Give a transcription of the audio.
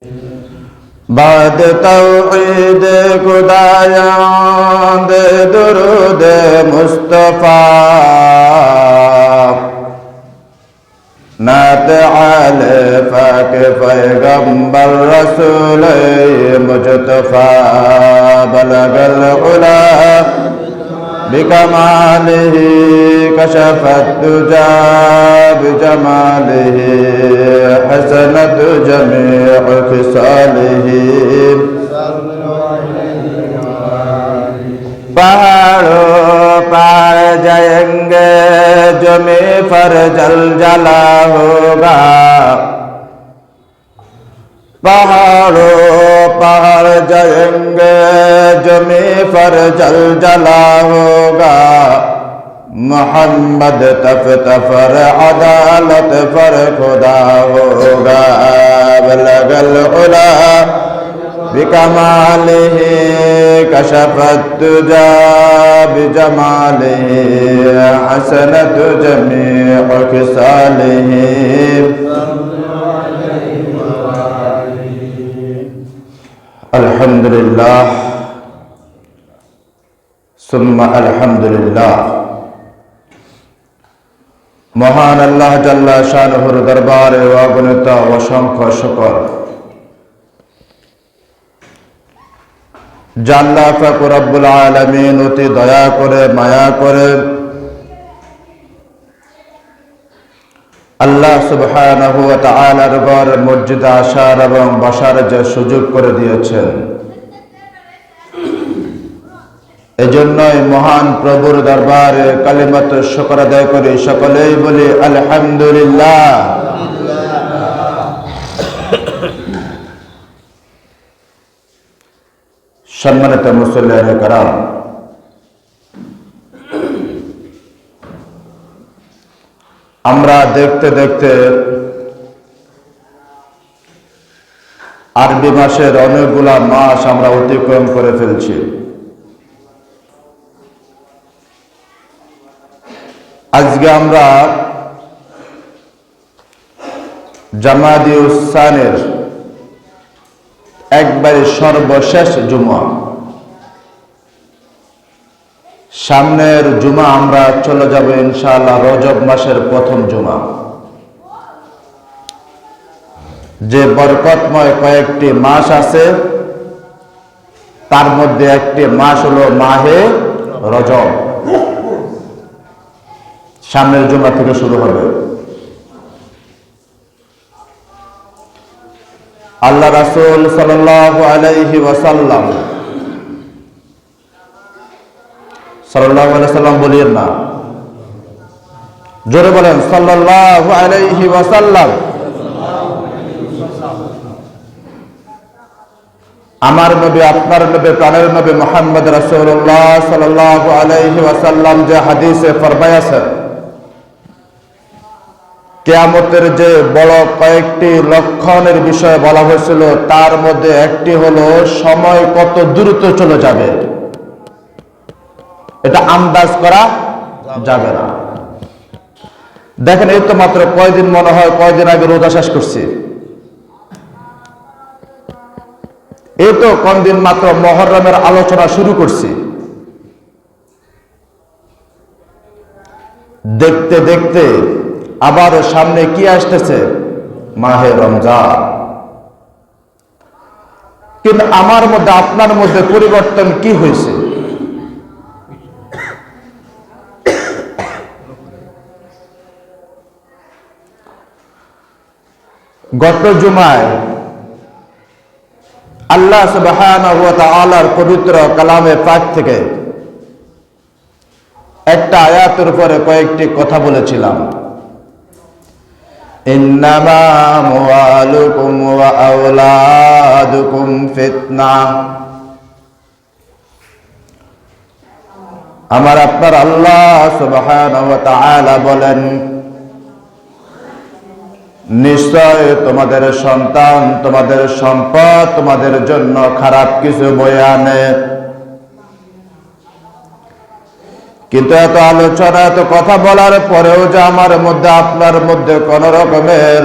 بعد توحید خدایاند درود مصطفی نعت علی پاک پیغمبر رسول مجتبی بلغ العلا بکماله کشف الدجى بجماله حسنت جمیع خصاله पहाड़ों पार जाएंगे जो में फर जला होगा पहाड़ों पार जाएंगे जो में फर जला होगा मोहम्मद तफ्तर अदालत पर खुदा होगा बलगल उला بكماله كشف الدجى بجماله حسنت جميع خصاله الحمد لله ثم الحمد لله মহান আল্লাহ জাল্লা শানুহুর দরবারে অগণিত অসংখ্য শুকর জাল্লা পাক রব্বুল আলামিন অতি দয়া করে মায়া করে আল্লাহ সুবহানাহু ওয়া তাআলার ঘর মসজিদে আসার এবং বসার যে সুযোগ করে দিয়েছেন, এজন্যই মহান প্রভুর দরবারে কালিমাত শুকর আদায় করি। সকলেই বলি আলহামদুলিল্লাহ। সম্মানিত মুসল্লিয়ানে কেরাম, আমরা দেখতে দেখতে আরবি মাসের অনেকগুলা মাস আমরা অতিক্রম করে ফেলছি। আজকে আমরা জামাদিউস সানের একবারে সর্বশেষ জুমা, সামনের জুমা আমরা চলে যাব ইনশাআল্লাহ রজব মাসের প্রথম জুমা। যে বরকতময় কয়েকটি মাস আছে তার মধ্যে একটি মাস হলো মাহে রজব, সামনের জুমা থেকে শুরু হবে। আল্লাহ রাসূল সাল্লাল্লাহু আলাইহি ওয়াসাল্লাম বলিয়েন না, জোরে বলেন সাল্লাল্লাহু আলাইহি ওয়াসাল্লাম। আমার নবী, আপনার নবী, প্রাণের নবী মুহাম্মদ রাসূলুল্লাহ সাল্লাল্লাহু আলাইহি ওয়াসাল্লাম যে হাদিসে ফরমায়াছেন, কিয়ামতের যে বড় কয়েকটি লক্ষণের বিষয়ে বলা হয়েছিল তার মধ্যে একটি হলো সময় কত দ্রুত চলে যাবে, এটা আন্দাজ করা যাবে না। দেখেন, এই তো মাত্র কয়দিন, মনে হয় কয়দিন আগে রোজা শেষ করছি, এই তো কয়দিন মাত্র মুহররমের আলোচনা শুরু করছি। দেখতে দেখতে আবার সামনে কি আসতেছে, মাহে রমজান। কিন্তু আমার মধ্যে, আপনার মধ্যে পরিবর্তন কি হয়েছে? গত জুমায় আল্লাহ সুবহানাহু ওয়া তাআলার পবিত্র কালামে পাক থেকে একটা আয়াতের উপরে কয়েকটি কথা বলেছিলাম। ইন্নামা আমওয়ালুকুম ওয়া আওলাদুকুম ফিতনাহ। আমার আপনার আল্লাহ সুবহানাহু ওয়া তাআলা বলেন, নিশ্চয় তোমাদের সন্তান, তোমাদের সম্পদ তোমাদের জন্য খারাপ কিছু বয়ে আনে। কিন্তু এত আলোচনা, এত কথা বলার পরেও যে আমার মধ্যে, আপনার মধ্যে কোন রকমের